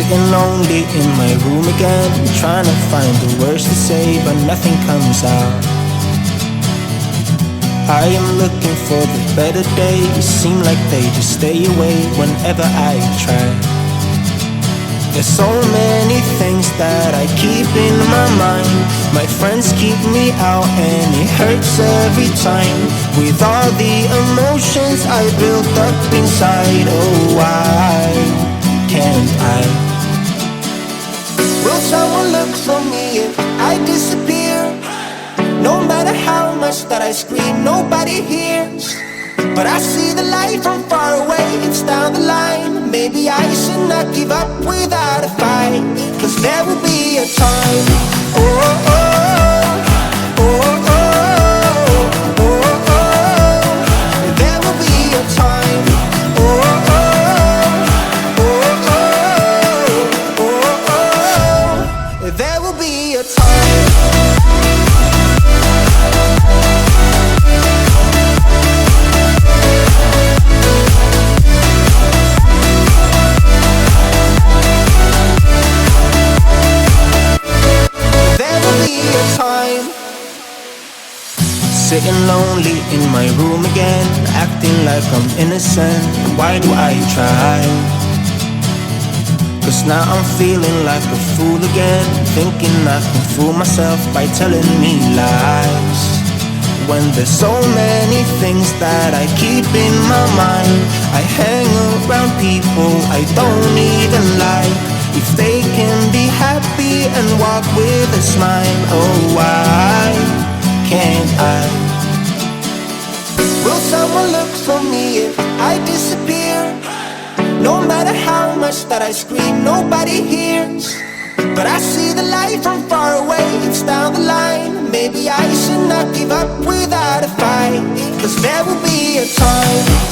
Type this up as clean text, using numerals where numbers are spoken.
Sitting lonely in my room again, trying to find the words to say, but nothing comes out. I am looking for the better days, seem like they just stay away whenever I try. There's so many things that I keep in my mind. My friends keep me out and it hurts every time. With all the emotions I built up inside, oh why can't I? Will someone look for me if I disappear? No matter how much that I scream, nobody hears. But I see the light from far away, it's down the line. Maybe I should not give up without a fight, 'cause there will be a time. Oh, oh, oh, oh, oh, oh, oh. There will be a time. Oh, oh, oh, oh, oh, oh. There will be a time. Sitting lonely in my room again, acting like I'm innocent. Why do I try? 'Cause now I'm feeling like a fool again, thinking I can fool myself by telling me lies. When there's so many things that I keep in my mind, I hang around people I don't even like. If they can be happy and walk with a smile, oh why can't I? Will someone look for me if I disappear? No matter how much that I scream, nobody hears. But I see the light from far away, it's down the line. Maybe I should not give up without a fight, 'cause there will be a time.